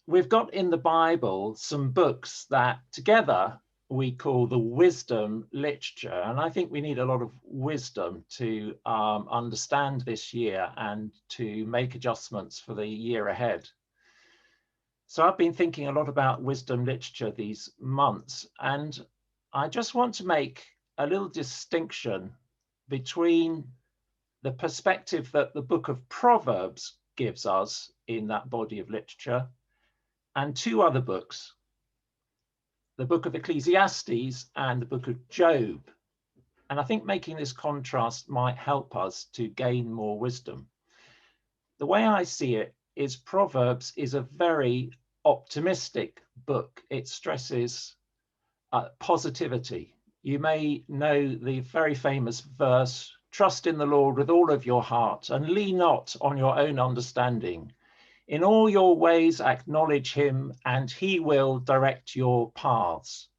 we've got in the Bible some books that together we call the wisdom literature. And I think we need a lot of wisdom to understand this year and to make adjustments for the year ahead. So I've been thinking a lot about wisdom literature these months, and I just want to make a little distinction between the perspective that the book of Proverbs gives us in that body of literature and two other books, the book of Ecclesiastes and the book of Job. And I think making this contrast might help us to gain more wisdom. The way I see it is Proverbs is a very optimistic book. It stresses positivity. You may know the very famous verse, "Trust in the Lord with all of your heart and lean not on your own understanding. In all your ways acknowledge him and he will direct your paths."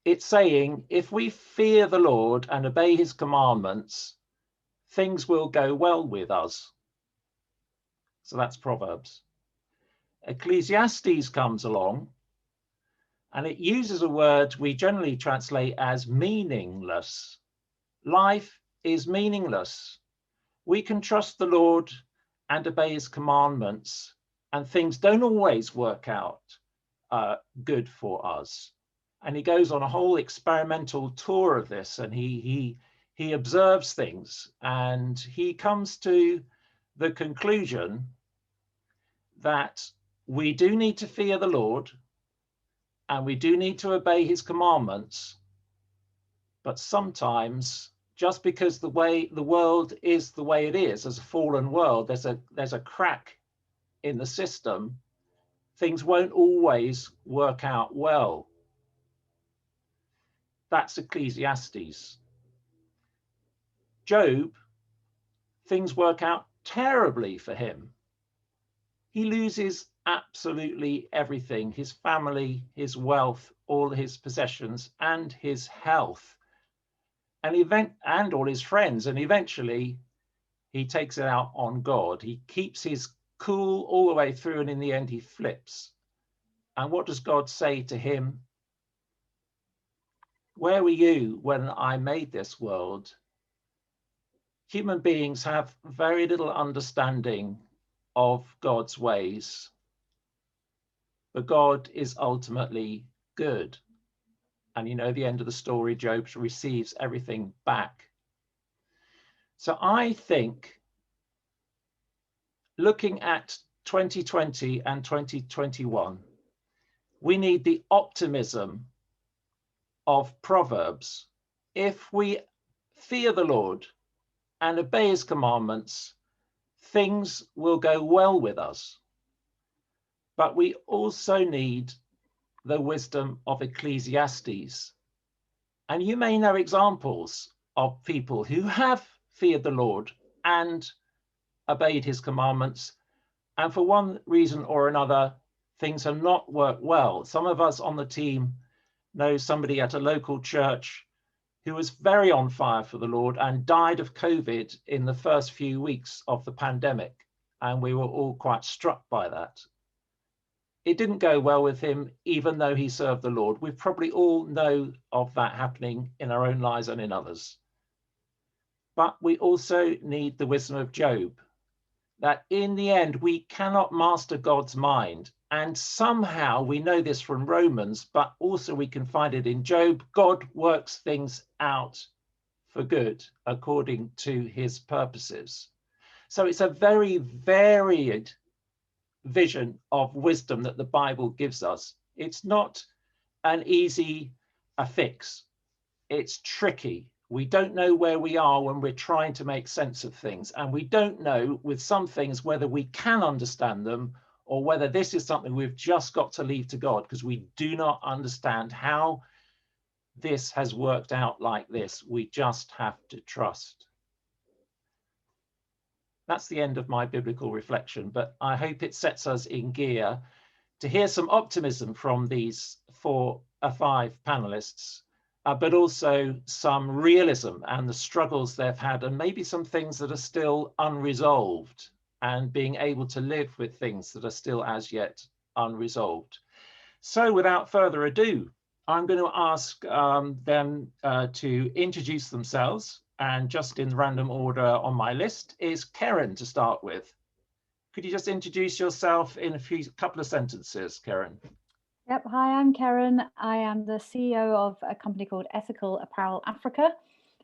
It's saying if we fear the Lord and obey his commandments, things will go well with us. So that's Proverbs. Ecclesiastes comes along and it uses a word we generally translate as meaningless. Life is meaningless. We can trust the Lord and obey his commandments, and things don't always work out good for us. And he goes on a whole experimental tour of this, and he observes things, and he comes to the conclusion that we do need to fear the Lord and we do need to obey his commandments, but sometimes just because the world is the way it is, as a fallen world, there's a crack in the system, things won't always work out well. That's Ecclesiastes. Job, things work out terribly for him. He loses absolutely everything, his family, his wealth, all his possessions, and his health, and all his friends. And eventually he takes it out on God. He keeps his cool all the way through, and in the end he flips. And what does God say to him? "Where were you when I made this world?" Human beings have very little understanding of God's ways, but God is ultimately good. And you know the end of the story, Job receives everything back. So I think looking at 2020 and 2021, we need the optimism of Proverbs. If we fear the Lord and obey his commandments, things will go well with us. But we also need the wisdom of Ecclesiastes. And you may know examples of people who have feared the Lord and obeyed his commandments, and for one reason or another, things have not worked well. Some of us on the team know somebody at a local church who was very on fire for the Lord and died of COVID in the first few weeks of the pandemic. And we were all quite struck by that. It didn't go well with him, even though he served the Lord. We probably all know of that happening in our own lives and in others. But we also need the wisdom of Job, that in the end, we cannot master God's mind. And somehow we know this from Romans, but also we can find it in Job. God works things out for good according to his purposes. So it's a very varied vision of wisdom that the Bible gives us. It's not an easy fix. It's tricky. We don't know where we are when we're trying to make sense of things. And we don't know with some things whether we can understand them or whether this is something we've just got to leave to God, because we do not understand how this has worked out like this. We just have to trust. That's the end of my biblical reflection, but I hope it sets us in gear to hear some optimism from these 5 panelists, but also some realism and the struggles they've had, and maybe some things that are still unresolved and being able to live with things that are still as yet unresolved. So without further ado, I'm going to ask them to introduce themselves, and just in random order on my list is Karen to start with. Could you just introduce yourself in a couple of sentences, Karen? Yep. Hi, I'm Karen. I am the CEO of a company called Ethical Apparel Africa.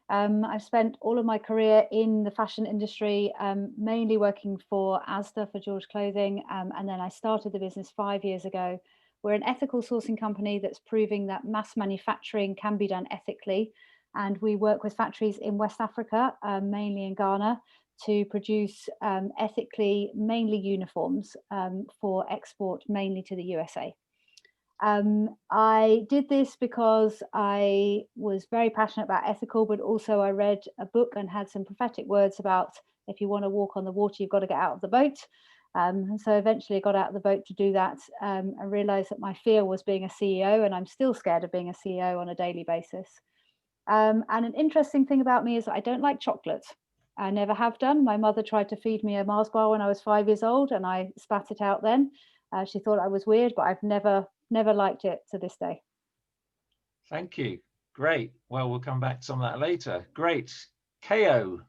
I've spent all of my career in the fashion industry, mainly working for Asda for George Clothing, and then I started the business 5 years ago. We're an ethical sourcing company that's proving that mass manufacturing can be done ethically, and we work with factories in West Africa, mainly in Ghana, to produce ethically, mainly uniforms for export, mainly to the USA. I did this because I was very passionate about ethical, but also I read a book and had some prophetic words about if you want to walk on the water, you've got to get out of the boat. And so eventually I got out of the boat to do that. I realized that my fear was being a CEO, and I'm still scared of being a CEO on a daily basis. And an interesting thing about me is that I don't like chocolate. I never have done. My mother tried to feed me a Mars bar when I was 5 years old, and I spat it out then. She thought I was weird, but I've never liked it to this day. Thank you. Great. Well, we'll come back to some of that later. Great. Ko,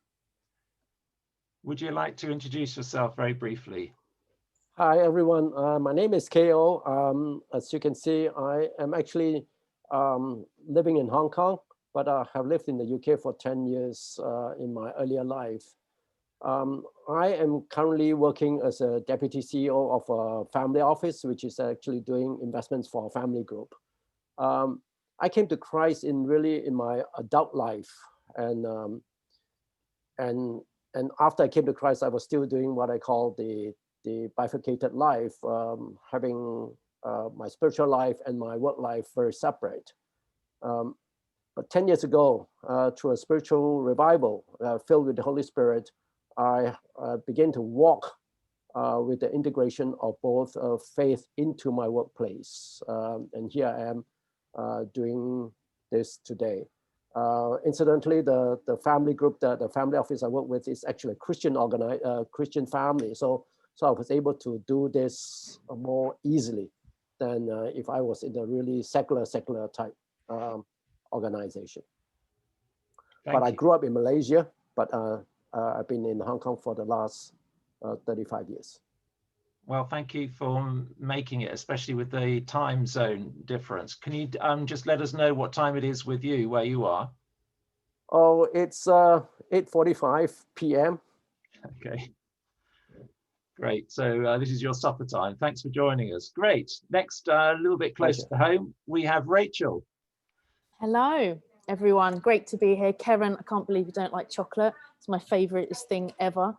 would you like to introduce yourself very briefly? Hi, everyone. My name is Ko. As you can see, I am actually living in Hong Kong, but I have lived in the UK for 10 years in my earlier life. I am currently working as a deputy CEO of a family office, which is actually doing investments for a family group. I came to Christ in my adult life, and after I came to Christ, I was still doing what I call the bifurcated life, having my spiritual life and my work life very separate. But 10 years ago, through a spiritual revival filled with the Holy Spirit, I began to walk with the integration of both faith into my workplace. And here I am doing this today. Incidentally, the family group, the family office I work with is actually a Christian family. So I was able to do this more easily than if I was in a really secular type organization. But I grew up in Malaysia, but I've been in Hong Kong for the last 35 years. Well, thank you for making it, especially with the time zone difference. Can you just let us know what time it is with you, where you are? Oh, it's 8:45 p.m. Okay. Great. So this is your supper time. Thanks for joining us. Great. Next, a little bit closer to home, we have Rachel. Hello, everyone. Great to be here. Karen, I can't believe you don't like chocolate. It's my favourite thing ever.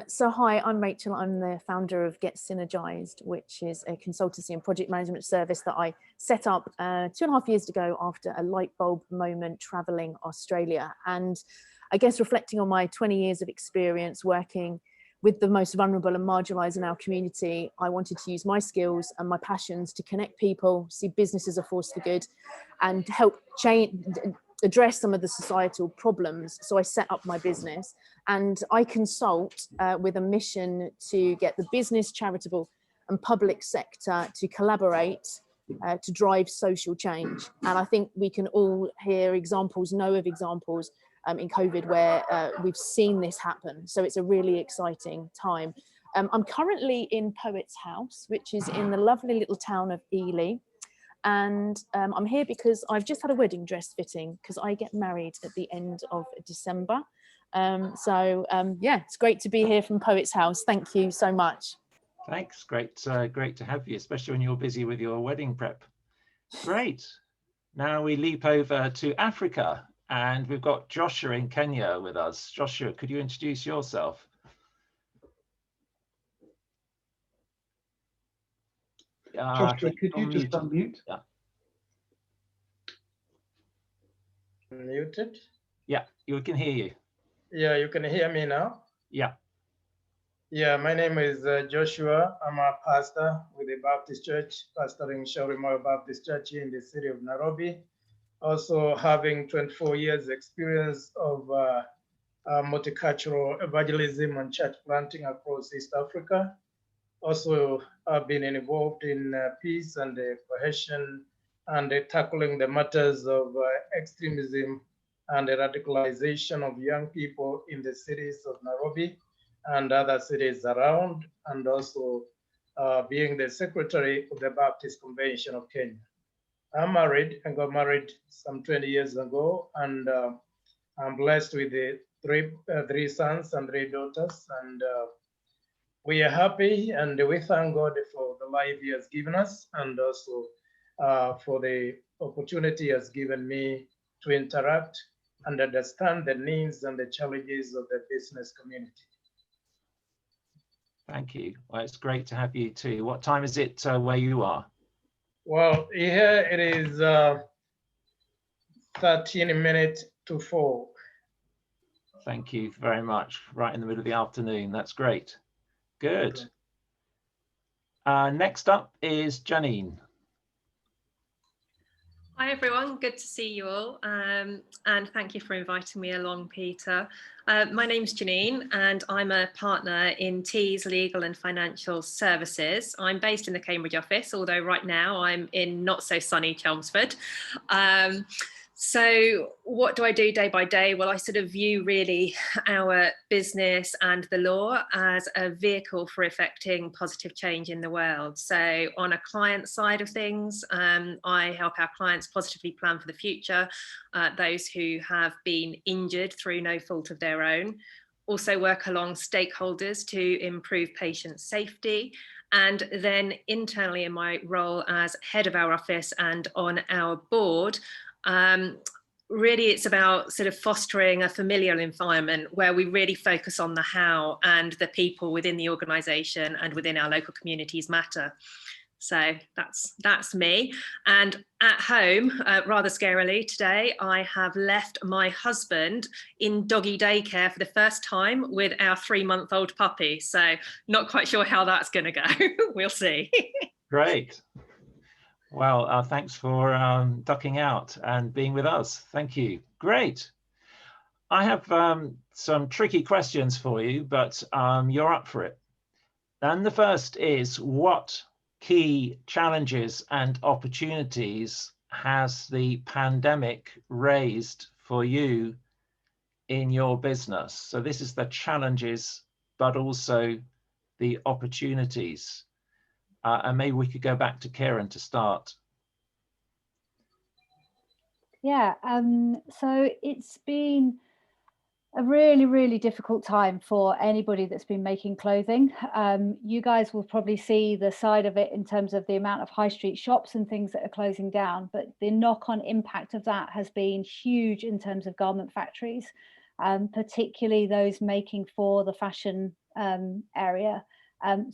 So hi, I'm Rachel. I'm the founder of Get Synergized, which is a consultancy and project management service that I set up 2.5 years ago after a light bulb moment traveling Australia. And I guess reflecting on my 20 years of experience working with the most vulnerable and marginalized in our community, I wanted to use my skills and my passions to connect people, see business as a force for good, and help address some of the societal problems. So I set up my business, and I consult with a mission to get the business, charitable and public sector to collaborate to drive social change. And I think we can all hear examples, know of examples in COVID where we've seen this happen. So it's a really exciting time. I'm currently in Poets House, which is in the lovely little town of Ely. And I'm here because I've just had a wedding dress fitting because I get married at the end of December. Yeah, it's great to be here from Poets House. Thank you so much. Thanks. Great to have you, especially when you're busy with your wedding prep. Great. Now we leap over to Africa, and we've got Joshua in Kenya with us. Joshua, could you introduce yourself? Joshua, could you just unmute? Yeah. Muted? Yeah, we can hear you. Yeah, you can hear me now? Yeah. Yeah, my name is Joshua. I'm a pastor with the Baptist Church, pastoring Shaurimoyo Baptist Church here in the city of Nairobi. Also having 24 years experience of multicultural evangelism and church planting across East Africa. Also, I've been involved in peace and cohesion and tackling the matters of extremism and the radicalization of young people in the cities of Nairobi and other cities around, and also being the secretary of the Baptist Convention of Kenya. I'm married and got married some 20 years ago, and I'm blessed with the three sons and 3 daughters, and we are happy, and we thank God for the life He has given us, and also for the opportunity He has given me to interact and understand the needs and the challenges of the business community. Thank you. Well, it's great to have you too. What time is it where you are? Well, here it is 13 minutes to 4. Thank you very much. Right in the middle of the afternoon. That's great. Good. Next up is Janine. Hi everyone, good to see you all, and thank you for inviting me along, Peter. My name's Janine and I'm a partner in Tees Legal and Financial Services. I'm based in the Cambridge office, although right now I'm in not so sunny Chelmsford. So what do I do day by day? Well, I sort of view really our business and the law as a vehicle for effecting positive change in the world. So on a client side of things, I help our clients positively plan for the future, those who have been injured through no fault of their own. Also work along stakeholders to improve patient safety. And then internally in my role as head of our office and on our board, really it's about sort of fostering a familial environment where we really focus on the how, and the people within the organisation and within our local communities matter. So that's me. And at home, rather scarily today, I have left my husband in doggy daycare for the first time with our 3-month-old puppy. So not quite sure how that's going to go. We'll see. Great. Well, thanks for ducking out and being with us. Thank you. Great. I have some tricky questions for you, but you're up for it. And the first is, what key challenges and opportunities has the pandemic raised for you in your business? So this is the challenges, but also the opportunities. And maybe we could go back to Karen to start. Yeah, so it's been a really, really difficult time for anybody that's been making clothing. You guys will probably see the side of it in terms of the amount of high street shops and things that are closing down, but the knock-on impact of that has been huge in terms of garment factories, particularly those making for the fashion area.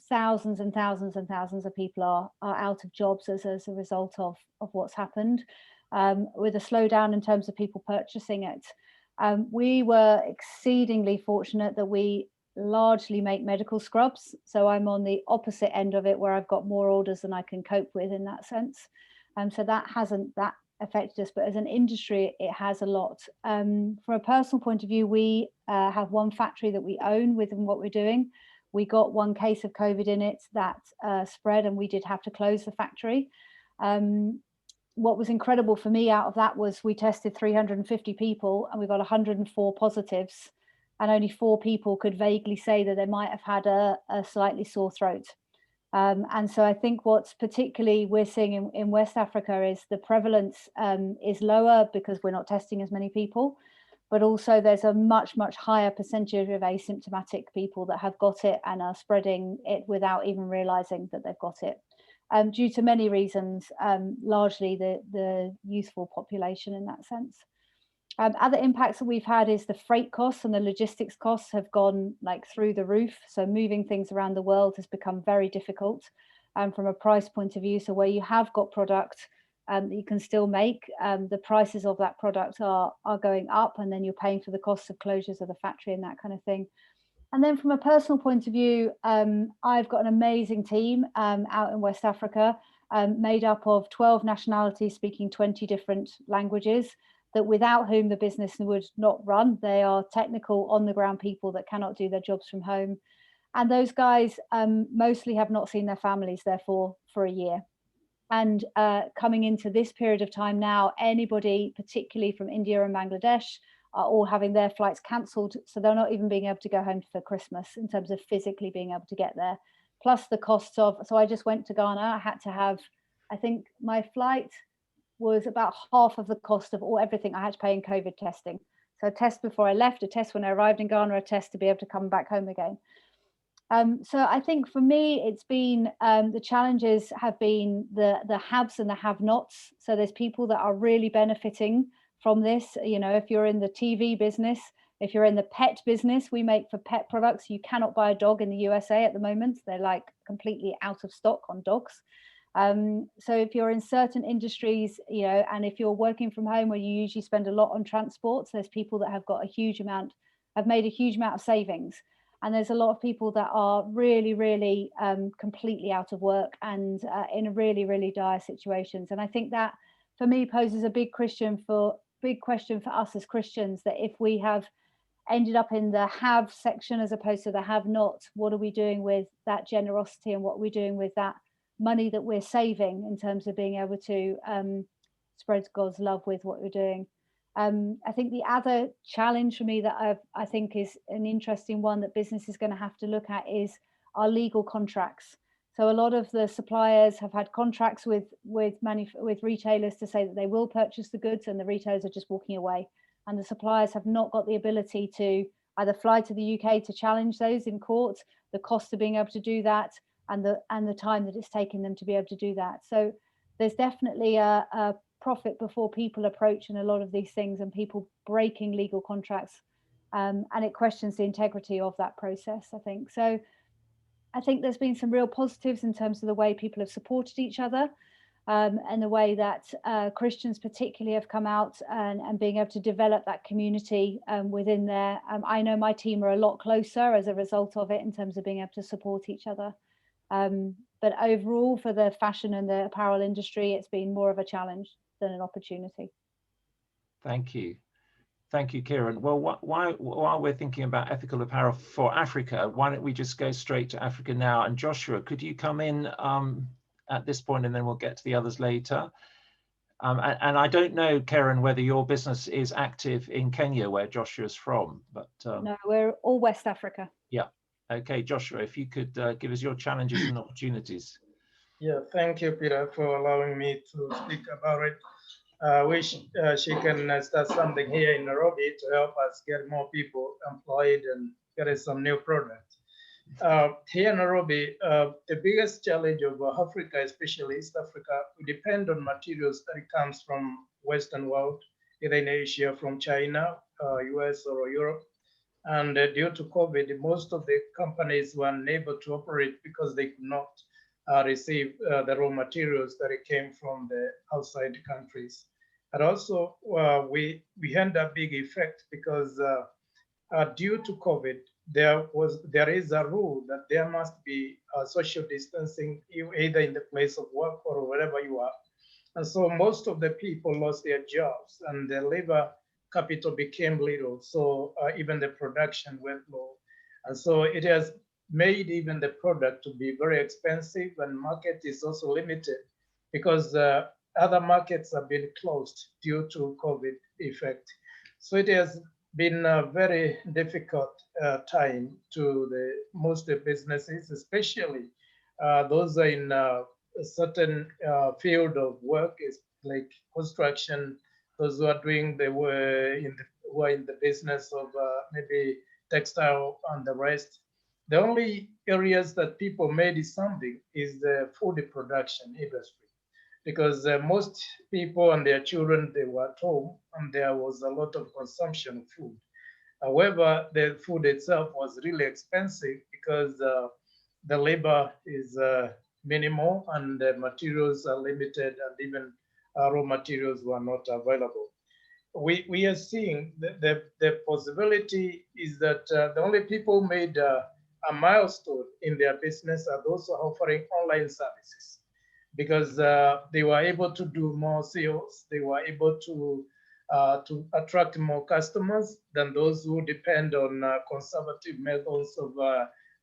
Thousands and thousands and thousands of people are out of jobs as a result of what's happened, with a slowdown in terms of people purchasing it. We were exceedingly fortunate that we largely make medical scrubs. So I'm on the opposite end of it, where I've got more orders than I can cope with in that sense. So that hasn't affected us, but as an industry, it has a lot. From a personal point of view, we have one factory that we own within what we're doing. We got one case of COVID in it that spread, and we did have to close the factory. What was incredible for me out of that was we tested 350 people and we got 104 positives, and only 4 people could vaguely say that they might have had a slightly sore throat. And so I think what's particularly we're seeing in West Africa is the prevalence is lower because we're not testing as many people, but also there's a much, much higher percentage of asymptomatic people that have got it and are spreading it without even realizing that they've got it. Due to many reasons, largely the youthful population in that sense. Other impacts that we've had is the freight costs and the logistics costs have gone like through the roof. So moving things around the world has become very difficult from a price point of view. So where you have got product that you can still make, the prices of that product are going up, and then you're paying for the costs of closures of the factory and that kind of thing. And then from a personal point of view, I've got an amazing team out in West Africa, made up of 12 nationalities speaking 20 different languages. that without whom the business would not run. They are technical, on the ground people that cannot do their jobs from home. And those guys mostly have not seen their families, therefore, for a year. And coming into this period of time now, anybody, particularly from India and Bangladesh, are all having their flights cancelled. So they're not even being able to go home for Christmas in terms of physically being able to get there. Plus the costs of, so I just went to Ghana. I had to have, I think my flight was about half of the cost of everything I had to pay in COVID testing. So a test before I left, a test when I arrived in Ghana, a test to be able to come back home again. So I think for me, it's been the challenges have been the haves and the have-nots. So there's people that are really benefiting from this. You know, if you're in the TV business, if you're in the pet business, we make for pet products. You cannot buy a dog in the USA at the moment. They're like completely out of stock on dogs. So if you're in certain industries, you know, and if you're working from home where you usually spend a lot on transport, there's people that have got a huge amount, have made a huge amount of savings. And there's a lot of people that are really, really completely out of work and in really, really dire situations. And I think that for me poses a big question for us as Christians, that if we have ended up in the have section as opposed to the have not, what are we doing with that generosity, and what are we doing with that money that we're saving in terms of being able to spread God's love with what we're doing. I think the other challenge for me that I think is an interesting one that business is going to have to look at is our legal contracts. So a lot of the suppliers have had contracts with retailers to say that they will purchase the goods, and the retailers are just walking away. And the suppliers have not got the ability to either fly to the UK to challenge those in court, the cost of being able to do that, and the time that it's taken them to be able to do that. So there's definitely a profit before people approach in a lot of these things, and people breaking legal contracts, and it questions the integrity of that process, I think. So I think there's been some real positives in terms of the way people have supported each other, and the way that Christians particularly have come out and being able to develop that community within there. I know my team are a lot closer as a result of it in terms of being able to support each other. But overall, for the fashion and the apparel industry, it's been more of a challenge than an opportunity. Thank you. Thank you, Kieran. Well, while we're thinking about ethical apparel for Africa, why don't we just go straight to Africa now? And Joshua, could you come in at this point, and then we'll get to the others later. And I don't know, Kieran, whether your business is active in Kenya, where Joshua's from, but no, we're all West Africa. Yeah. Okay, Joshua, if you could give us your challenges and opportunities. Yeah, thank you, Peter, for allowing me to speak about it. I wish she can start something here in Nairobi to help us get more people employed and get some new products. Here in Nairobi, the biggest challenge of Africa, especially East Africa, we depend on materials that comes from Western world, either in Asia, from China, US or Europe. And due to COVID, most of the companies were unable to operate because they could not receive the raw materials that came from the outside countries. And also, we had a big effect because due to COVID, there is a rule that there must be social distancing either in the place of work or wherever you are. And so most of the people lost their jobs, and the labor capital became little. So even the production went low. And so it has made even the product to be very expensive, and market is also limited because other markets have been closed due to COVID effect. So it has been a very difficult time to most businesses, especially those are in a certain field of work, is like construction, those who are doing who are in the business of maybe textile and the rest. The only areas that people made something is the food production industry, because most people and their children, they were at home and there was a lot of consumption of food. However, the food itself was really expensive because the labor is minimal and the materials are limited, and even raw materials were not available. We are seeing the possibility is that the only people made a milestone in their business are those who are offering online services, because they were able to do more sales. They were able to to attract more customers than those who depend on conservative methods of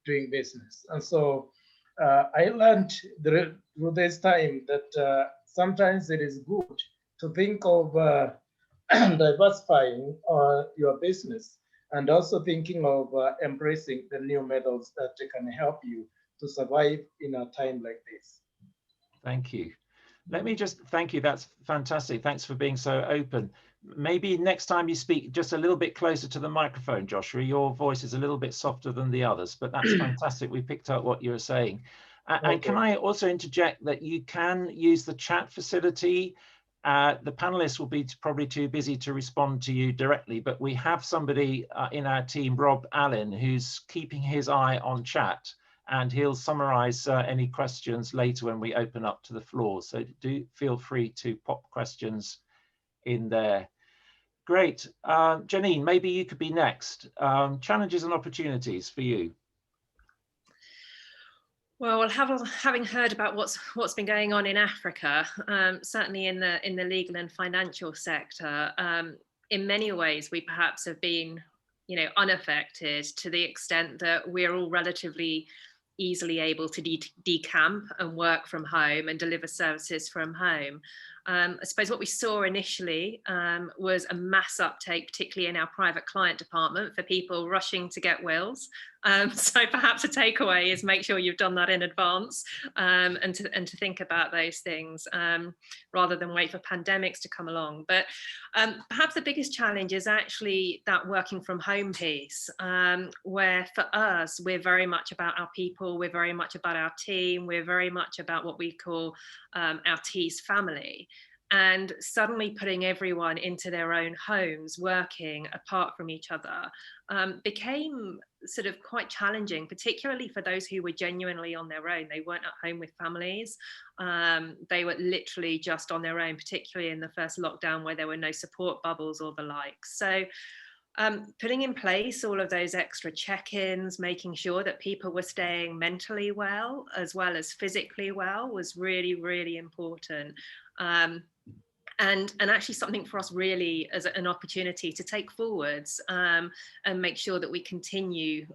doing business. And so I learned through this time that sometimes it is good to think of diversifying your business and also thinking of embracing the new methods that can help you to survive in a time like this. Thank you. Let me just thank you. That's fantastic. Thanks for being so open. Maybe next time you speak just a little bit closer to the microphone, Joshua. Your voice is a little bit softer than the others, but that's fantastic. We picked up what you were saying. And can I also interject that you can use the chat facility? The panelists will be probably too busy to respond to you directly, but we have somebody in our team, Rob Allen, who's keeping his eye on chat, and he'll summarize any questions later when we open up to the floor. So do feel free to pop questions in there. Great. Janine, maybe you could be next. Challenges and opportunities for you. Well, having heard about what's been going on in Africa, certainly in the legal and financial sector, in many ways we perhaps have been, unaffected to the extent that we're all relatively easily able to decamp and work from home and deliver services from home. I suppose what we saw initially was a mass uptake, particularly in our private client department, for people rushing to get wills. So perhaps a takeaway is make sure you've done that in advance and to think about those things rather than wait for pandemics to come along. But perhaps the biggest challenge is actually that working from home piece, where for us, we're very much about our people, we're very much about our team, we're very much about what we call our T's family. And suddenly putting everyone into their own homes, working apart from each other, became sort of quite challenging, particularly for those who were genuinely on their own. They weren't at home with families. They were literally just on their own, particularly in the first lockdown where there were no support bubbles or the like. So putting in place all of those extra check-ins, making sure that people were staying mentally well as physically well was really, really important. And actually something for us really as an opportunity to take forwards and make sure that we continue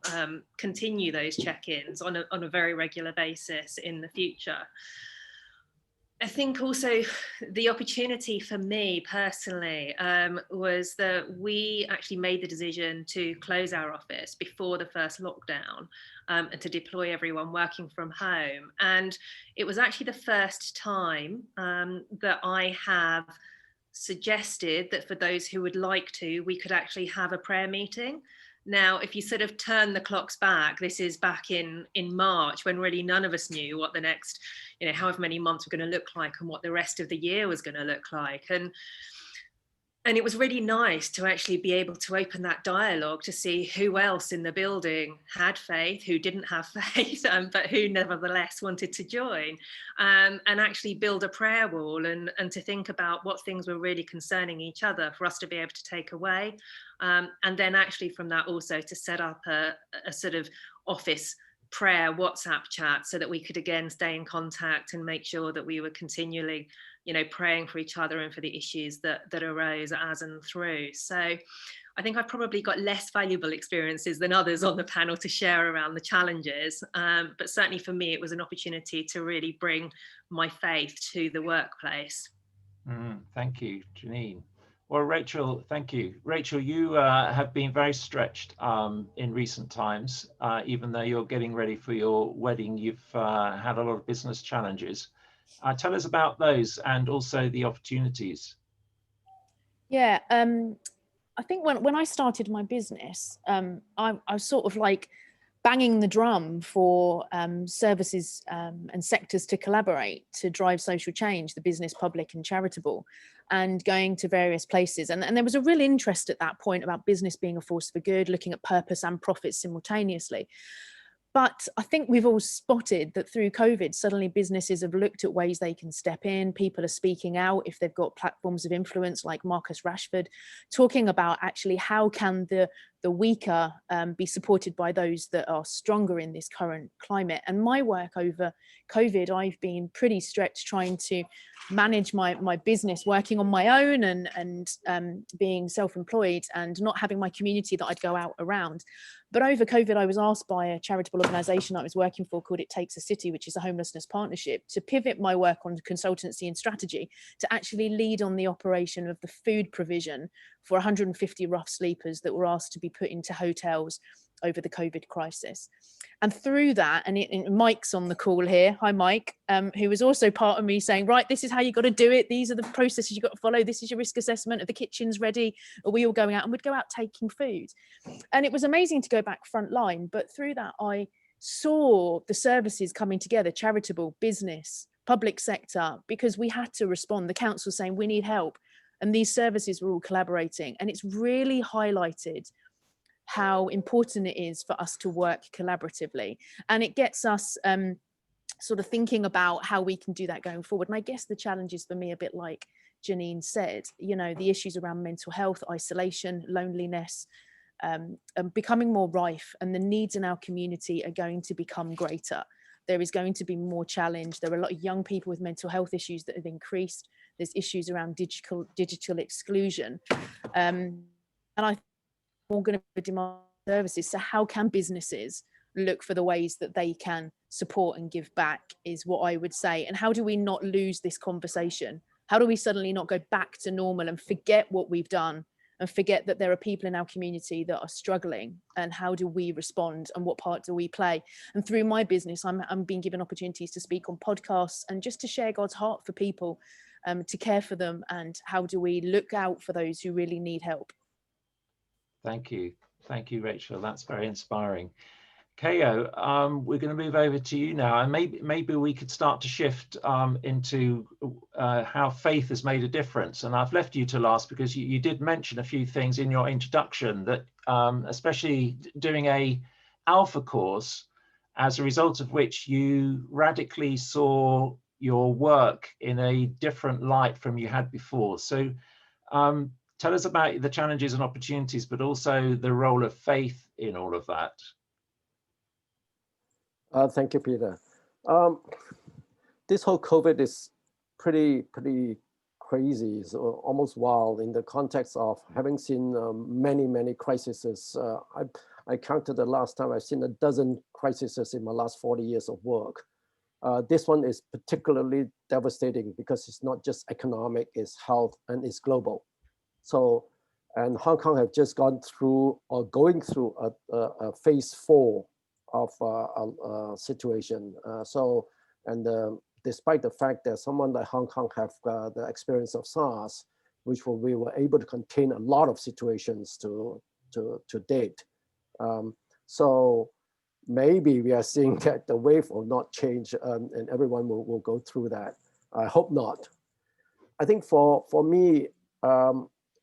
those check-ins on a very regular basis in the future. I think also the opportunity for me personally was that we actually made the decision to close our office before the first lockdown and to deploy everyone working from home. And it was actually the first time that I have suggested that for those who would like to, we could actually have a prayer meeting. Now, if you sort of turn the clocks back, this is back in March when really none of us knew what the next, however many months were going to look like and what the rest of the year was going to look like. And it was really nice to actually be able to open that dialogue to see who else in the building had faith, who didn't have faith, but who nevertheless wanted to join, and actually build a prayer wall and to think about what things were really concerning each other for us to be able to take away. And then actually from that also to set up a sort of office prayer WhatsApp chat so that we could again stay in contact and make sure that we were continually praying for each other and for the issues that arose as and through. So I think I've probably got less valuable experiences than others on the panel to share around the challenges. But certainly for me, it was an opportunity to really bring my faith to the workplace. Thank you, Janine. Well, Rachel, thank you. Rachel, you have been very stretched in recent times. Even though you're getting ready for your wedding, you've had a lot of business challenges. Tell us about those and also the opportunities. Yeah, I think when I started my business, I was sort of like banging the drum for services and sectors to collaborate to drive social change, the business, public and charitable, and going to various places. And there was a real interest at that point about business being a force for good, looking at purpose and profit simultaneously. But I think we've all spotted that through COVID, suddenly businesses have looked at ways they can step in. People are speaking out if they've got platforms of influence like Marcus Rashford, talking about actually how can the the weaker be supported by those that are stronger in this current climate. And my work over COVID, I've been pretty stretched trying to manage my business, working on my own and being self-employed and not having my community that I'd go out around. But over COVID, I was asked by a charitable organisation I was working for called It Takes a City, which is a homelessness partnership, to pivot my work on consultancy and strategy to actually lead on the operation of the food provision for 150 rough sleepers that were asked to be put into hotels over the COVID crisis. And through that, and Mike's on the call here, hi Mike, who was also part of me saying, right, this is how you got to do it, these are the processes you've got to follow, this is your risk assessment, are the kitchens ready, are we all going out? And we'd go out taking food. And it was amazing to go back front line, but through that I saw the services coming together, charitable, business, public sector, because we had to respond. The council saying we need help, and these services were all collaborating. And it's really highlighted how important it is for us to work collaboratively, and it gets us sort of thinking about how we can do that going forward. And I guess the challenge is for me a bit like Janine said, you know, the issues around mental health, isolation, loneliness, becoming more rife, and the needs in our community are going to become greater. There is going to be more challenge. There are a lot of young people with mental health issues that have increased. There's issues around digital exclusion, and I think we're going to demand services. So how can businesses look for the ways that they can support and give back is what I would say. And how do we not lose this conversation? How do we suddenly not go back to normal and forget what we've done and forget that there are people in our community that are struggling? And how do we respond, and what part do we play? And through my business, I'm being given opportunities to speak on podcasts and just to share God's heart for people, to care for them. And how do we look out for those who really need help? Thank you, Rachel. That's very inspiring. Keo, we're going to move over to you now, and maybe we could start to shift into how faith has made a difference. And I've left you to last because you did mention a few things in your introduction that, especially doing a Alpha course, as a result of which you radically saw your work in a different light from you had before. So tell us about the challenges and opportunities, but also the role of faith in all of that. Thank you, Peter. This whole COVID is pretty crazy, it's almost wild in the context of having seen many crises. I counted the last time I've seen a dozen crises in my last 40 years of work. This one is particularly devastating because it's not just economic, it's health, and it's global. So, and Hong Kong have just gone through or going through a phase 4 of a situation. Despite the fact that someone like Hong Kong have the experience of SARS, which we were able to contain a lot of situations to date. So maybe we are seeing that the wave will not change, and everyone will go through that. I hope not. I think for me,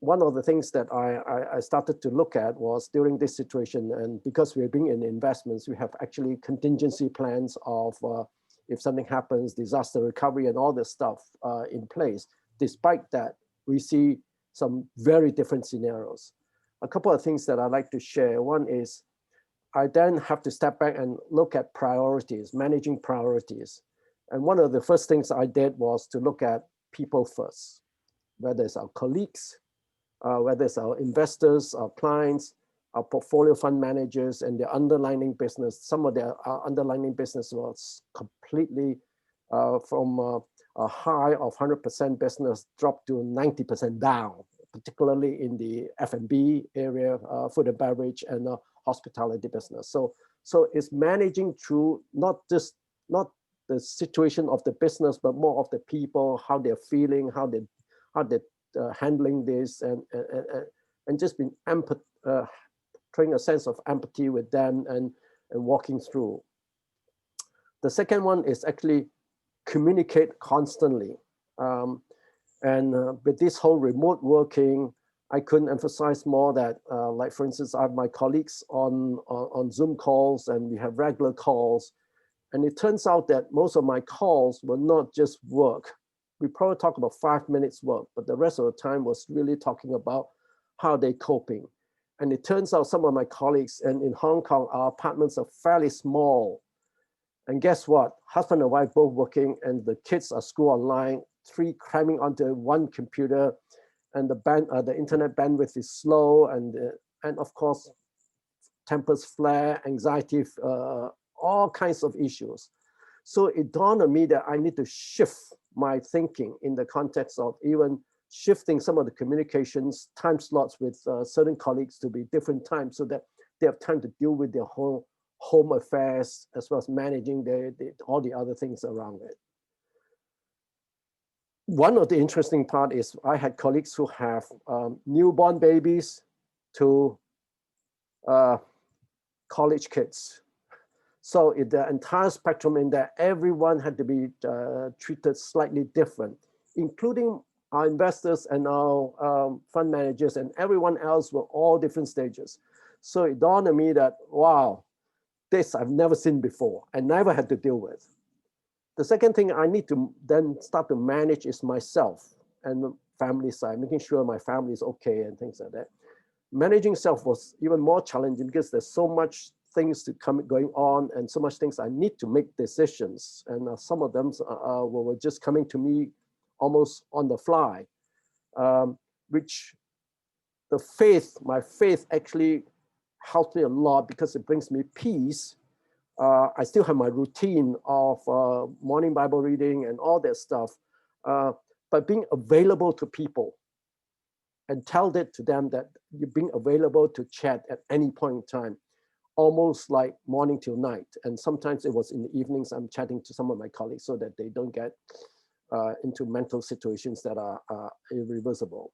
one of the things that I started to look at was during this situation, and because we're being in investments, we have actually contingency plans of if something happens, disaster recovery and all this stuff in place. Despite that, we see some very different scenarios. A couple of things that I'd like to share. One is I then have to step back and look at priorities, managing priorities. And one of the first things I did was to look at people first, whether it's our colleagues, whether it's our investors, our clients, our portfolio fund managers, and their underlying business. Some of their underlying business was completely from a high of 100% business dropped to 90% down, particularly in the F&B area, food and beverage, and hospitality business. So it's managing through not the situation of the business, but more of the people, how they're feeling, how they're handling this, and just being trying a sense of empathy with them and walking through. The second one is actually communicate constantly. With this whole remote working, I couldn't emphasize more that, like for instance, I have my colleagues on Zoom calls, and we have regular calls. And it turns out that most of my calls were not just work. We probably talk about 5 minutes work, but the rest of the time was really talking about how they're coping. And it turns out some of my colleagues in Hong Kong, our apartments are fairly small. And guess what? Husband and wife both working, and the kids are school online, 3 cramming onto one computer, and the internet bandwidth is slow, and of course, tempers flare, anxiety, all kinds of issues. So it dawned on me that I need to shift my thinking in the context of even shifting some of the communications time slots with certain colleagues to be different times, so that they have time to deal with their whole home affairs as well as managing all the other things around it. One of the interesting part is I had colleagues who have newborn babies to college kids. So the entire spectrum in there, everyone had to be treated slightly different, including our investors and our fund managers, and everyone else were all different stages. So it dawned on me that, wow, this I've never seen before and never had to deal with. The second thing I need to then start to manage is myself and the family side, making sure my family is okay and things like that. Managing self was even more challenging because there's so much things going on and so much things I need to make decisions. And some of them were just coming to me almost on the fly, which my faith actually helped me a lot because it brings me peace. I still have my routine of morning Bible reading and all that stuff, but being available to people and tell that to them that you're being available to chat at any point in time, almost like morning till night. And sometimes it was in the evenings, I'm chatting to some of my colleagues so that they don't get into mental situations that are irreversible.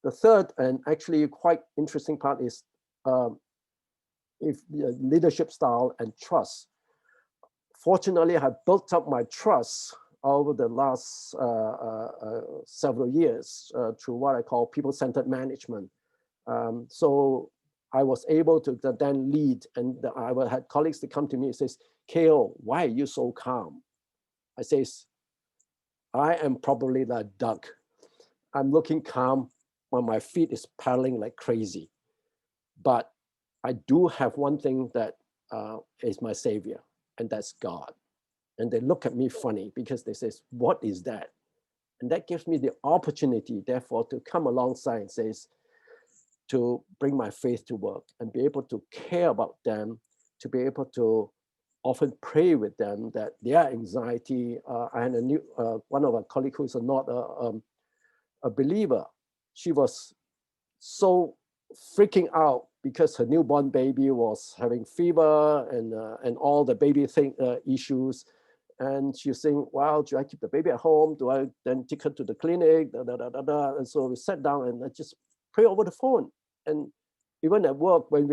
The third and actually quite interesting part is leadership style and trust. Fortunately, I have built up my trust over the last several years through what I call people-centered management. So I was able to then lead, and I had colleagues that come to me and says, "KO, why are you so calm?" I says, "I am probably the duck. I'm looking calm when my feet is paddling like crazy. But I do have one thing that is my savior, and that's God." And they look at me funny because they say, "What is that?" And that gives me the opportunity, therefore, to come alongside and says, to bring my faith to work and be able to care about them, to be able to often pray with them that their anxiety. I had one of our colleagues who's not a believer. She was so freaking out because her newborn baby was having fever and all the baby issues. And she's saying, "Well, do I keep the baby at home? Do I then take her to the clinic?" And so we sat down and I just pray over the phone. And even at work, when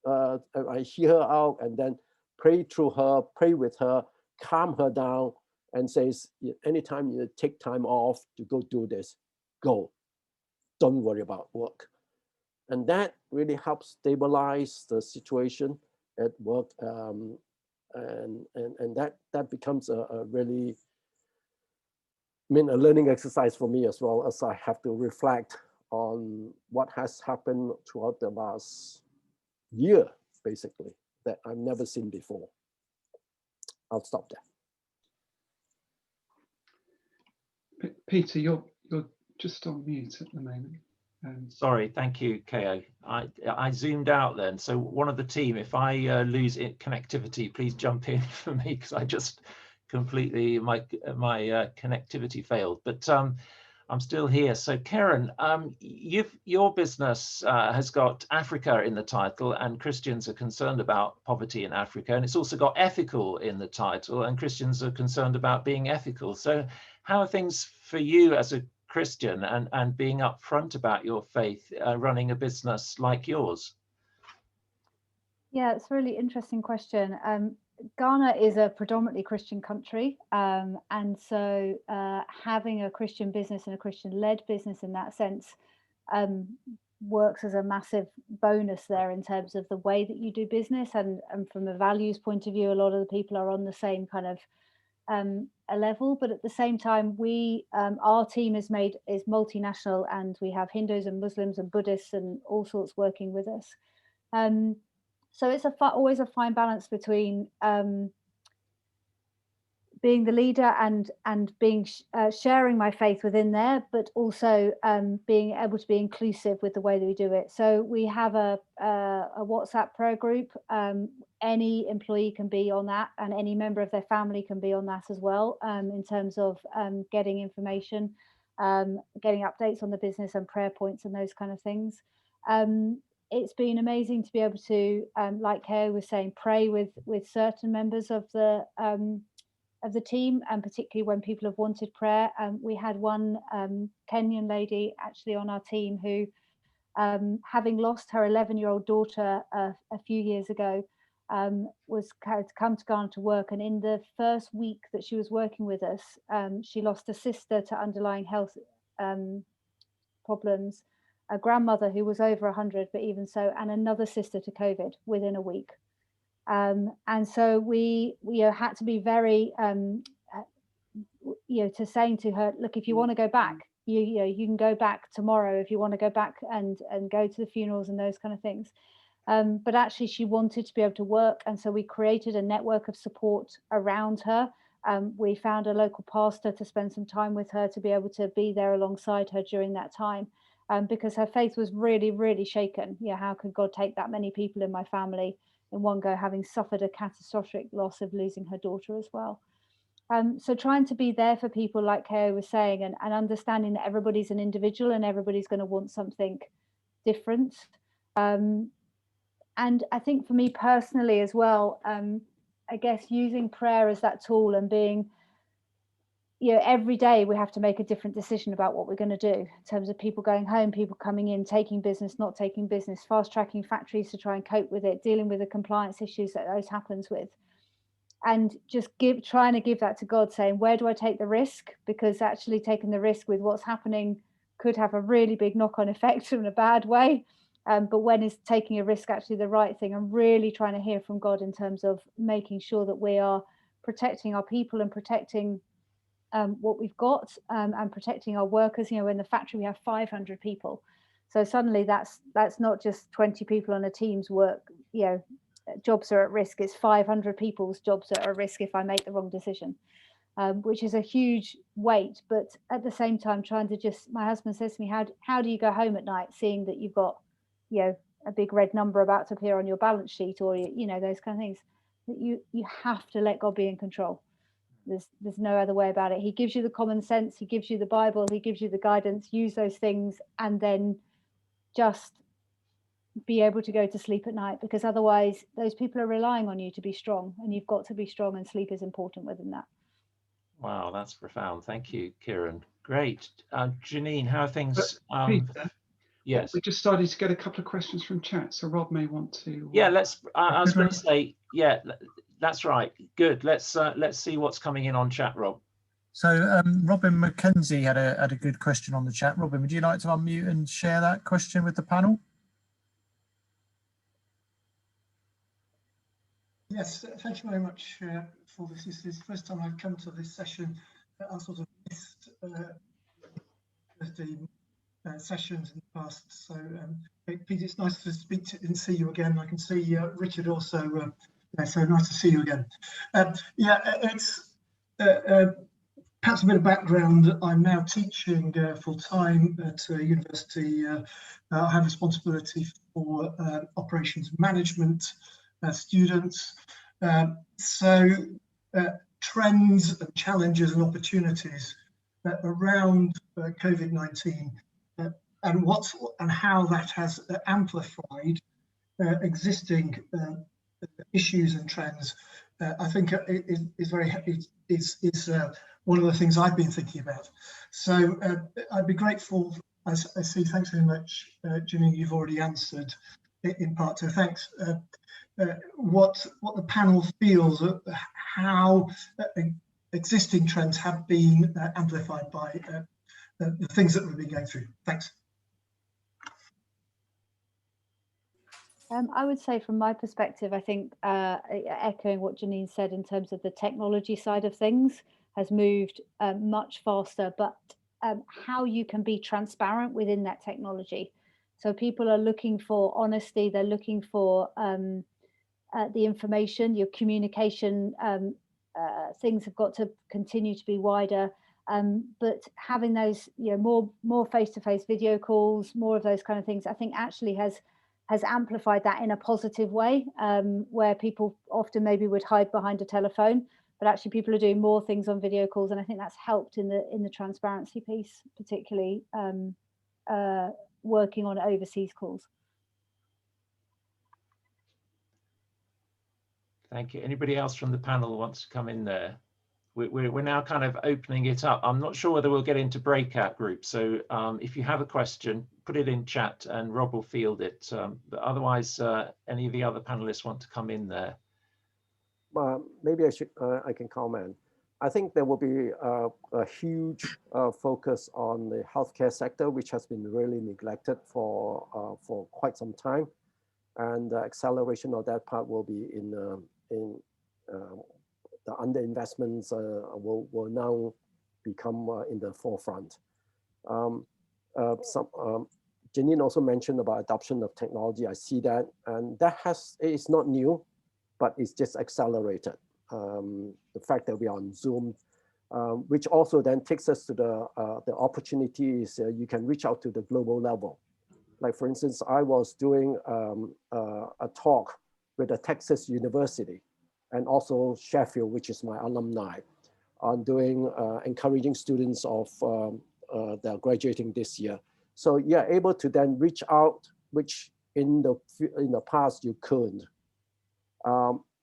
I hear her out and then pray through her, pray with her, calm her down, and says, "Anytime you take time off to go do this, go. Don't worry about work." And that really helps stabilize the situation at work. And that becomes a really, a learning exercise for me as well, as I have to reflect on what has happened throughout the last year, basically, that I've never seen before. I'll stop there. Peter, you're just on mute at the moment. Sorry, thank you, KO. I zoomed out then. So one of the team, if I lose connectivity, please jump in for me, because I just completely, my connectivity failed. But I'm still here. So Karen, your business has got Africa in the title, and Christians are concerned about poverty in Africa, and it's also got ethical in the title, and Christians are concerned about being ethical. So how are things for you as a Christian and being upfront about your faith, running a business like yours? Yeah, it's a really interesting question. Ghana is a predominantly Christian country, and so having a Christian business and a Christian-led business in that sense works as a massive bonus there in terms of the way that you do business, and from a values point of view, a lot of the people are on the same kind of a level, but at the same time, we our team is multinational, and we have Hindus and Muslims and Buddhists and all sorts working with us. So it's always a fine balance between being the leader and being sharing my faith within there, but also being able to be inclusive with the way that we do it. So we have a WhatsApp pro group. Any employee can be on that, and any member of their family can be on that as well, in terms of getting information, getting updates on the business and prayer points and those kind of things. It's been amazing to be able to, like Kay was saying, pray with certain members of the team, and particularly when people have wanted prayer. We had one Kenyan lady actually on our team who, having lost her 11-year-old daughter a few years ago, was come to Ghana to work, and in the first week that she was working with us, she lost a sister to underlying health problems, a grandmother who was over 100, but even so, and another sister to COVID within a week. And so we had to be very, to saying to her, look, if you want to go back, you can go back tomorrow if you want to go back and go to the funerals and those kind of things. But actually she wanted to be able to work. And so we created a network of support around her. We found a local pastor to spend some time with her, to be able to be there alongside her during that time, because her faith was really, really shaken. How could God take that many people in my family in one go, having suffered a catastrophic loss of losing her daughter as well? So trying to be there for people, like Kay was saying, and understanding that everybody's an individual and everybody's going to want something different. And I think for me personally as well, I guess using prayer as that tool and being, every day we have to make a different decision about what we're going to do in terms of people going home, people coming in, taking business, not taking business, fast tracking factories to try and cope with it, dealing with the compliance issues that those happens with. And just trying to give that to God, saying, where do I take the risk? Because actually taking the risk with what's happening could have a really big knock-on effect in a bad way. But when is taking a risk actually the right thing? And really trying to hear from God in terms of making sure that we are protecting our people and protecting what we've got, and protecting our workers. In the factory we have 500 people. So suddenly that's not just 20 people on a team's work, jobs are at risk. It's 500 people's jobs that are at risk if I make the wrong decision, which is a huge weight. But at the same time, trying to my husband says to me, how do you go home at night seeing that you've got, a big red number about to appear on your balance sheet, or, those kind of things, that you have to let God be in control. There's no other way about it. He gives you the common sense, he gives you the Bible, he gives you the guidance, use those things, and then just be able to go to sleep at night, because otherwise those people are relying on you to be strong, and you've got to be strong, and sleep is important within that. Wow, that's profound. Thank you, Kieran. Great. Janine, how are things? Peter, yes, we just started to get a couple of questions from chat, so Rob may want to. Yeah, let's. I was going to say, yeah, that's right. Good. Let's see what's coming in on chat, Rob. So Robin McKenzie had a good question on the chat. Robin, would you like to unmute and share that question with the panel? Yes, thank you very much for this. This is the first time I've come to this session. I sort of missed the sessions in the past. So, Peter, it's nice to speak to and see you again. I can see Richard also. So nice to see you again. Yeah, it's perhaps a bit of background. I'm now teaching full time at a university. I have responsibility for operations management students. So trends and challenges and opportunities around COVID-19 and how that has amplified existing issues and trends, I think is one of the things I've been thinking about. So I'd be grateful. I see. Thanks very much, Janine. You've already answered in part. So thanks. What the panel feels, how existing trends have been amplified by the things that we've been going through. Thanks. I would say from my perspective, I think echoing what Janine said in terms of the technology side of things has moved much faster, but how you can be transparent within that technology. So people are looking for honesty, they're looking for the information, your communication, things have got to continue to be wider. But having those, more face-to-face video calls, more of those kind of things, I think actually has amplified that in a positive way, where people often maybe would hide behind a telephone, but actually people are doing more things on video calls, and I think that's helped in the transparency piece, particularly working on overseas calls. Thank you. Anybody else from the panel wants to come in there? We're now kind of opening it up. I'm not sure whether we'll get into breakout groups. So if you have a question, put it in chat and Rob will field it. But otherwise, any of the other panelists want to come in there? Maybe I can comment. I think there will be a huge focus on the healthcare sector, which has been really neglected for quite some time. And the acceleration of that part will be in the underinvestments will now become in the forefront. Janine also mentioned about adoption of technology. I see that, and it's not new, but it's just accelerated. The fact that we are on Zoom, which also then takes us to the opportunities you can reach out to the global level. Like for instance, I was doing a talk with a Texas university, and also Sheffield, which is my alumni, on doing encouraging students of that are graduating this year. So you're able to then reach out, which in the past you couldn't.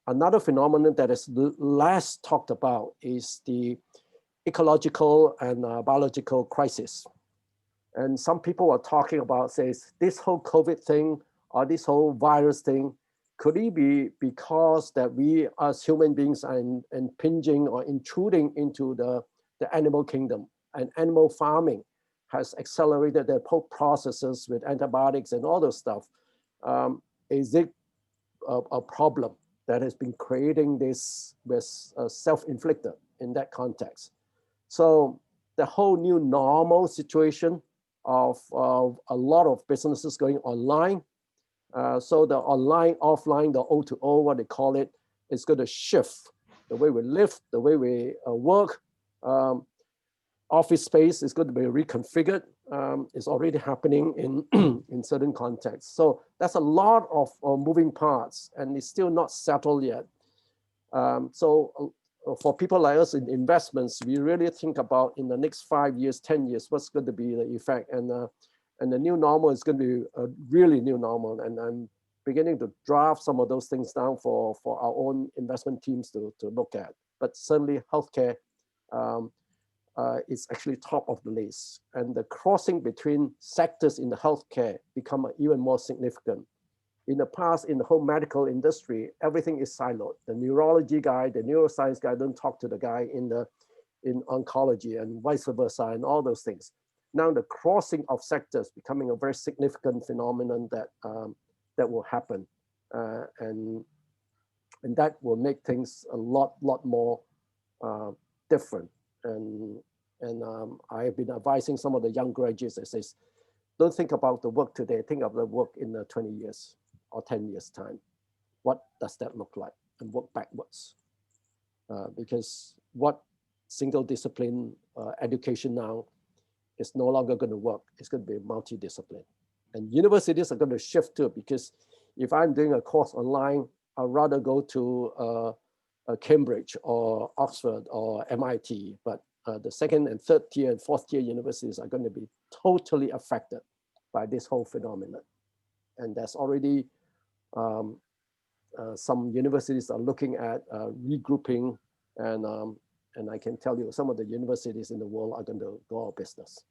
Another phenomenon that is less talked about is the ecological and biological crisis. And some people are talking about, says, this whole COVID thing or this whole virus thing, could it be because that we as human beings are impinging or intruding into the animal kingdom, and animal farming has accelerated their processes with antibiotics and all those stuff? Is it a problem that has been creating this self-inflicted in that context? So the whole new normal situation of a lot of businesses going online. So the online, offline, the O2O, what they call it, is going to shift the way we live, the way we work. Office space is going to be reconfigured. It's already happening in certain contexts. So that's a lot of moving parts, and it's still not settled yet. So for people like us in investments, we really think about in the next 5 years, 10 years, what's going to be the effect. And the new normal is going to be a really new normal. And I'm beginning to draft some of those things down for our own investment teams to look at. But certainly healthcare is actually top of the list. And the crossing between sectors in the healthcare become even more significant. In the past, in the whole medical industry, everything is siloed. The neurology guy, the neuroscience guy don't talk to the guy in oncology, and vice versa, and all those things. Now the crossing of sectors becoming a very significant phenomenon that will happen, and that will make things a lot more different. And I have been advising some of the young graduates that says, don't think about the work today, think of the work in 20 years or 10 years time. What does that look like? And work backwards. Because what single discipline education now is no longer going to work. It's going to be multidiscipline. And universities are going to shift too, because if I'm doing a course online, I'd rather go to Cambridge or Oxford or MIT, but the second and third tier and fourth tier universities are going to be totally affected by this whole phenomenon. And there's already some universities are looking at regrouping, and I can tell you some of the universities in the world are going to go out of business.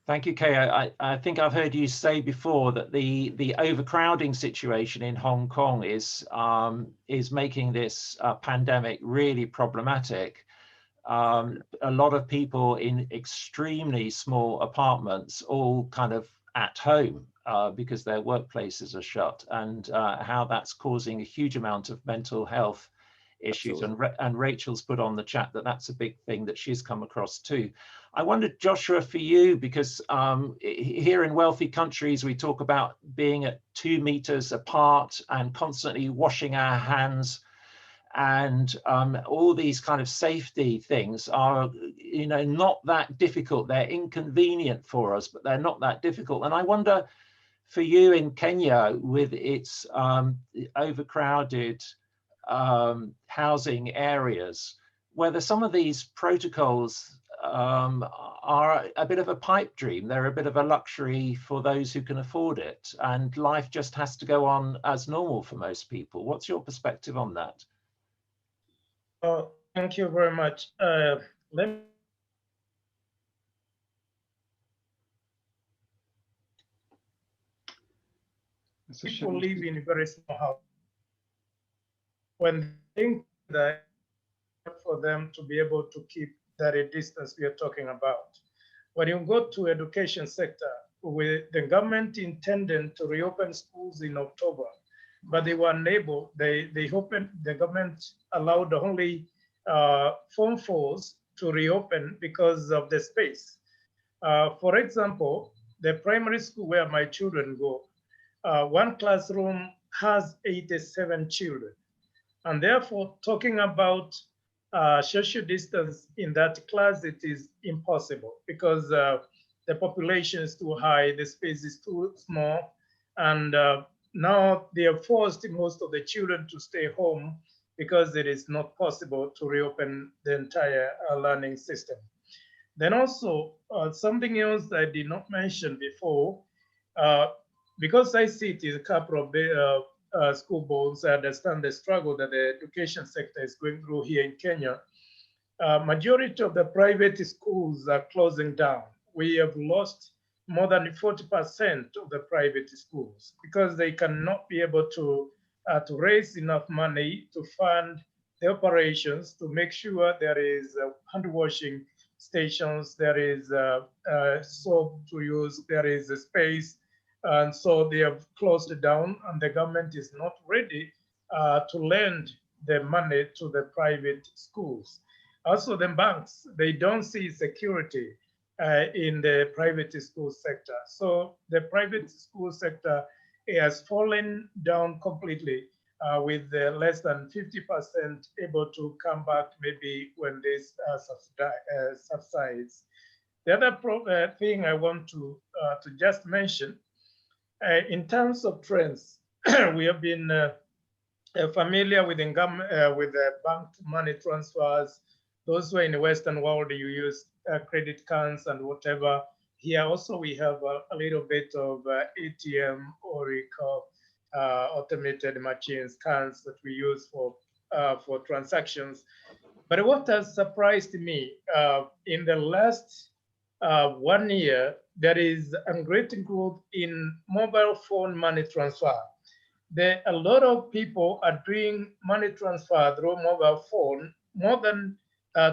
Thank you, Kay. I think I've heard you say before that the overcrowding situation in Hong Kong is making this pandemic really problematic. A lot of people in extremely small apartments, all kind of at home. because their workplaces are shut, and how that's causing a huge amount of mental health issues. And Rachel's put on the chat that that's a big thing that she's come across too. I wondered, Joshua, for you, because here in wealthy countries, we talk about being at 2 meters apart and constantly washing our hands, and all these kind of safety things are, you know, not that difficult. They're inconvenient for us, but they're not that difficult. And I wonder, for you in Kenya, with its overcrowded housing areas, whether some of these protocols are a bit of a pipe dream. They're a bit of a luxury for those who can afford it, and life just has to go on as normal for most people. What's your perspective on that? Thank you very much. People live in a very small house. When they think that for them to be able to keep that distance we are talking about. When you go to education sector, with the government intended to reopen schools in October, but they were unable. The government allowed only Form 4s to reopen because of the space. For example, the primary school where my children go, one classroom has 87 children. And therefore, talking about social distance in that class, it is impossible because the population is too high, the space is too small, and now they have forced most of the children to stay home because it is not possible to reopen the entire learning system. Then also, something else I did not mention before, because I sit in a couple of school boards, I understand the struggle that the education sector is going through here in Kenya. Majority of the private schools are closing down. We have lost more than 40% of the private schools because they cannot be able to raise enough money to fund the operations, to make sure there is hand washing stations, there is soap to use, there is a space. And so they have closed it down, and the government is not ready to lend the money to the private schools. Also, the banks, they don't see security in the private school sector. So the private school sector has fallen down completely with less than 50% able to come back maybe when this subsides. The other thing I want to just mention, in terms of trends, we have been familiar with the bank money transfers. Those who are in the Western world, you use credit cards and whatever. Here also we have a little bit of ATM or we call automated machines, cards that we use for transactions. But what has surprised me in the last 1 year, there is a great growth in mobile phone money transfer. A lot of people are doing money transfer through mobile phone. More than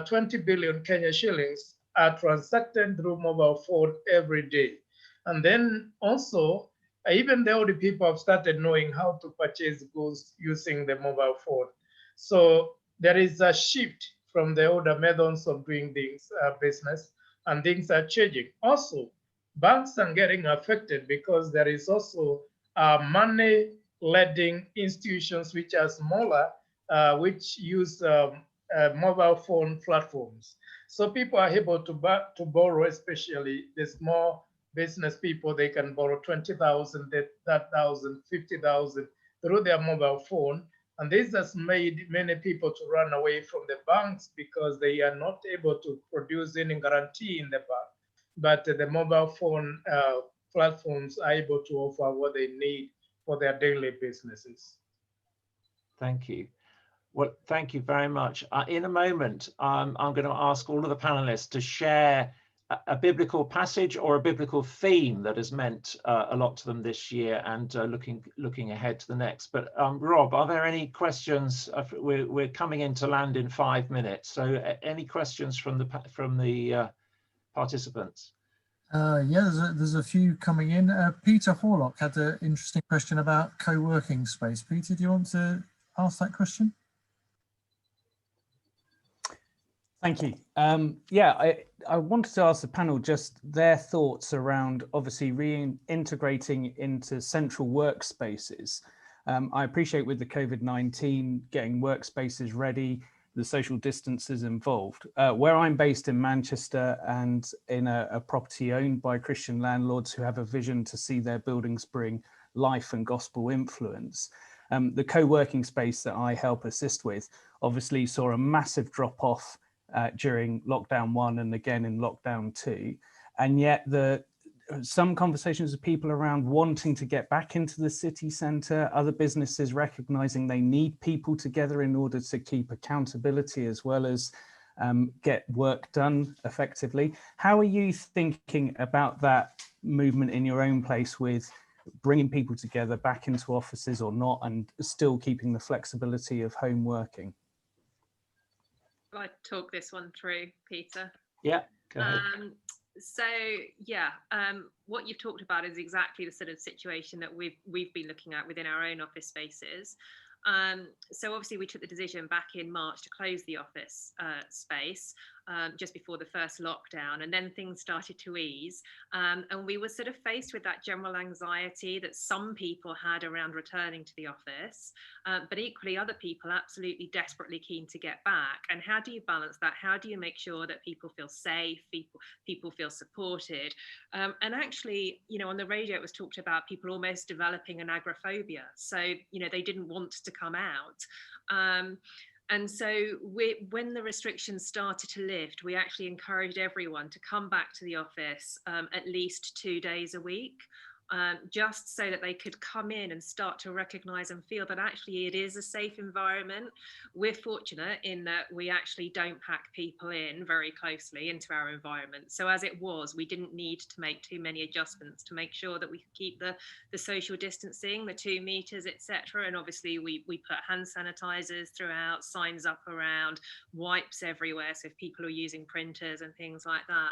20 billion Kenya shillings are transacted through mobile phone every day. And then also, even the older people have started knowing how to purchase goods using the mobile phone. So there is a shift from the older methods of doing things, business, and things are changing. Also, banks are getting affected because there is also money lending institutions which are smaller, which use mobile phone platforms. So people are able to borrow, especially the small business people. They can borrow 20,000, that 1,000, 50,000 through their mobile phone. And this has made many people to run away from the banks because they are not able to produce any guarantee in the bank. But the mobile phone platforms are able to offer what they need for their daily businesses. Thank you. Well, thank you very much. In a moment, I'm going to ask all of the panelists to share a biblical passage or a biblical theme that has meant a lot to them this year, and looking ahead to the next. But Rob, are there any questions? We're coming into land in 5 minutes, so any questions from the participants? Yeah, there's a few coming in. Peter Horlock had an interesting question about co-working space. Peter, do you want to ask that question? Thank you. Yeah, I wanted to ask the panel just their thoughts around obviously reintegrating into central workspaces. I appreciate with the COVID-19 getting workspaces ready, the social distances involved. Where I'm based in Manchester and in a property owned by Christian landlords who have a vision to see their buildings bring life and gospel influence, the co-working space that I help assist with obviously saw a massive drop off during lockdown 1 and again in lockdown 2, and yet some conversations with people around wanting to get back into the city centre, other businesses recognizing they need people together in order to keep accountability as well as get work done effectively. How are you thinking about that movement in your own place with bringing people together back into offices or not, and still keeping the flexibility of home working? I talk this one through, Peter. Yeah, go ahead. So yeah, what you've talked about is exactly the sort of situation that we've been looking at within our own office spaces. So obviously we took the decision back in March to close the office space just before the first lockdown, and then things started to ease, and we were sort of faced with that general anxiety that some people had around returning to the office, but equally other people absolutely desperately keen to get back. And how do you balance that? How do you make sure that people feel safe, people feel supported? And actually, you know, on the radio it was talked about people almost developing an agoraphobia, so you know they didn't want to come out. And so when the restrictions started to lift, we actually encouraged everyone to come back to the office at least 2 days a week, just so that they could come in and start to recognize and feel that actually it is a safe environment. We're fortunate in that we actually don't pack people in very closely into our environment. So as it was, we didn't need to make too many adjustments to make sure that we could keep the social distancing, the 2 meters, etc. And obviously we put hand sanitizers throughout, signs up around, wipes everywhere, so if people are using printers and things like that,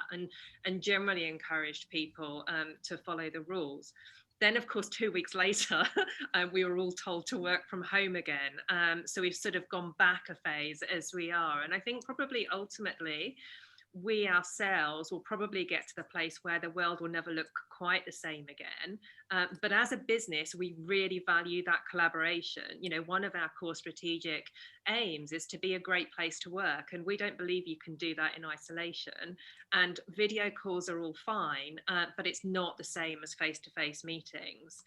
and generally encouraged people to follow the rules. Then, of course, 2 weeks later, we were all told to work from home again. So we've sort of gone back a phase as we are. And I think probably ultimately, we ourselves will probably get to the place where the world will never look quite the same again. But as a business, we really value that collaboration. You know, one of our core strategic aims is to be a great place to work. And we don't believe you can do that in isolation. And video calls are all fine, but it's not the same as face-to-face meetings.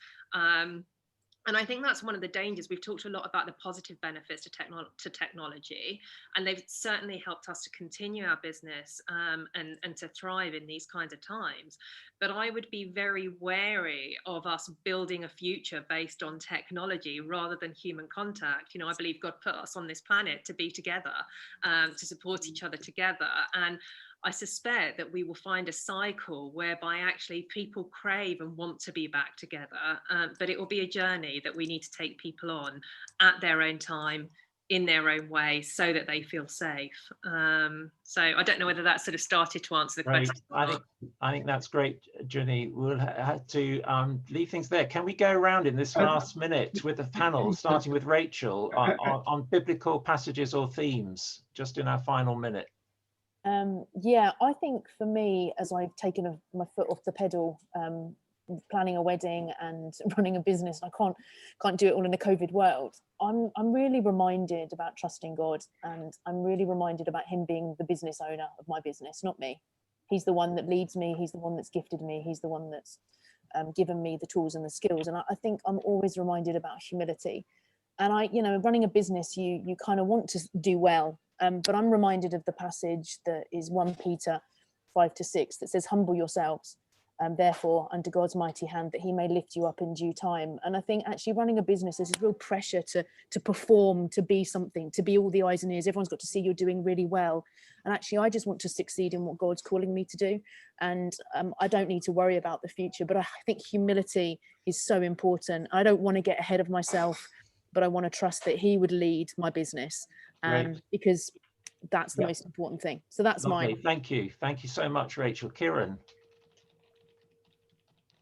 And I think that's one of the dangers. We've talked a lot about the positive benefits to technology, and they've certainly helped us to continue our business and to thrive in these kinds of times. But I would be very wary of us building a future based on technology rather than human contact. You know, I believe God put us on this planet to be together, to support each other together. And I suspect that we will find a cycle whereby actually people crave and want to be back together, but it will be a journey that we need to take people on at their own time, in their own way, so that they feel safe. So I don't know whether that sort of started to answer the question. I think that's great, Ginny. We'll have to leave things there. Can we go around in this last minute with the panel, starting with Rachel, on biblical passages or themes, just in our final minute? Yeah, I think for me, as I've taken my foot off the pedal, planning a wedding and running a business, and I can't do it all in a COVID world. I'm really reminded about trusting God, and I'm really reminded about him being the business owner of my business, not me. He's the one that leads me. He's the one that's gifted me. He's the one that's given me the tools and the skills. And I think I'm always reminded about humility. And you know, running a business, you kind of want to do well. But I'm reminded of the passage that is 1 Peter 5-6 that says, humble yourselves, therefore, under God's mighty hand, that he may lift you up in due time. And I think actually running a business, there's a real pressure to perform, to be something, to be all the eyes and ears. Everyone's got to see you're doing really well. And actually, I just want to succeed in what God's calling me to do. And I don't need to worry about the future. But I think humility is so important. I don't want to get ahead of myself, but I want to trust that he would lead my business. Because that's the most important thing. So that's Lovely. mine. Thank you so much, Rachel. Kieran.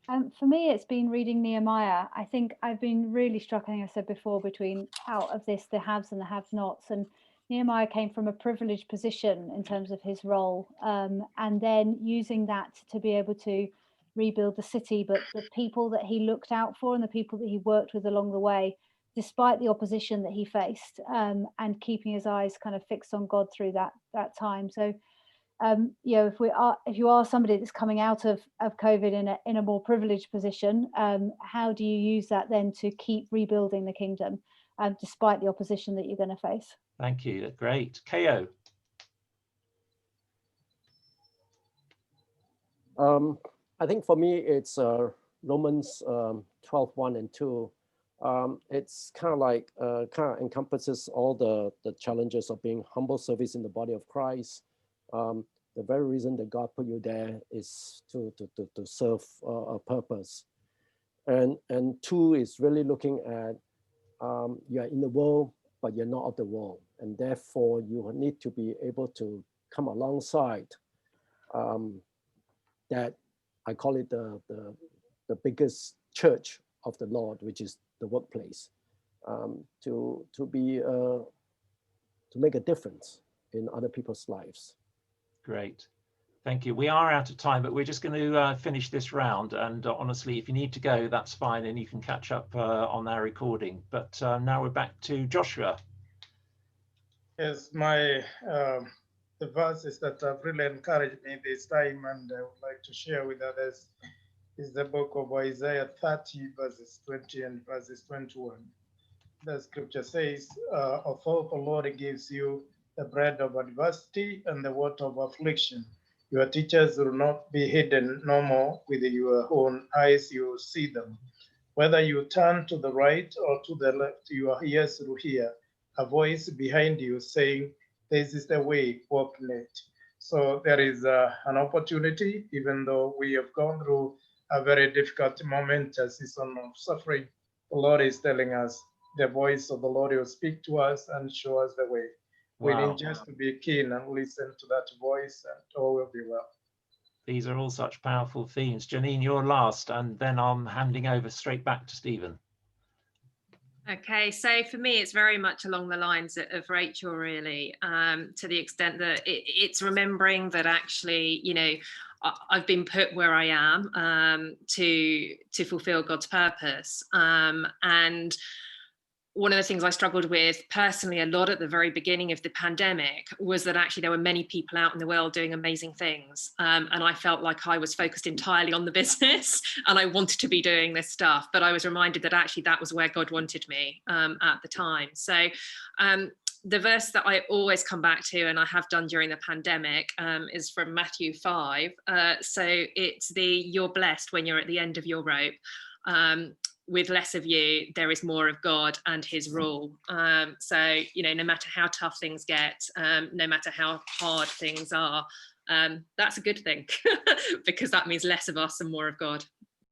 For me, it's been reading Nehemiah. I think I've been really struck, I think I said before, between out of this, the haves and the have-nots. And Nehemiah came from a privileged position in terms of his role, and then using that to be able to rebuild the city, but the people that he looked out for and the people that he worked with along the way, despite the opposition that he faced, and keeping his eyes kind of fixed on God through that time. So you know, if you are somebody that's coming out of COVID in a more privileged position, how do you use that then to keep rebuilding the kingdom, despite the opposition that you're going to face? Thank you. Great. KO. I think for me, it's Romans 12:1 and 2. It's kind of like kind of encompasses all the challenges of being humble service in the body of Christ. The very reason that God put you there is to serve a purpose. And 2 is really looking at you're in the world, but you're not of the world. And therefore you need to be able to come alongside that, I call it the biggest church of the Lord, which is the workplace, to make a difference in other people's lives. Great. Thank you. We are out of time, but we're just going to finish this round. And honestly, if you need to go, that's fine. And you can catch up on our recording. But now we're back to Joshua. Yes, the verses that have really encouraged me this time and I would like to share with others is the book of Isaiah 30, verses 20 and verses 21. The scripture says, although the Lord gives you the bread of adversity and the water of affliction, your teachers will not be hidden no more. With your own eyes you will see them. Whether you turn to the right or to the left, your ears will hear a voice behind you saying, this is the way, walk in it. So there is an opportunity, even though we have gone through a very difficult moment, a season of suffering. The Lord is telling us the voice of the Lord will speak to us and show us the way. We need just to be keen and listen to that voice and all will be well. These are all such powerful themes. Janine, you're last, and then I'm handing over straight back to Stephen. Okay, so for me, it's very much along the lines of Rachel, really, to the extent that it's remembering that actually, you know, I've been put where I am to fulfill God's purpose. And one of the things I struggled with personally a lot at the very beginning of the pandemic was that actually there were many people out in the world doing amazing things. And I felt like I was focused entirely on the business and I wanted to be doing this stuff, but I was reminded that actually that was where God wanted me at the time. So the verse that I always come back to, and I have done during the pandemic, is from Matthew 5. So it's you're blessed when you're at the end of your rope. With less of you, there is more of God and his rule. So, you know, no matter how tough things get, no matter how hard things are, that's a good thing because that means less of us and more of God.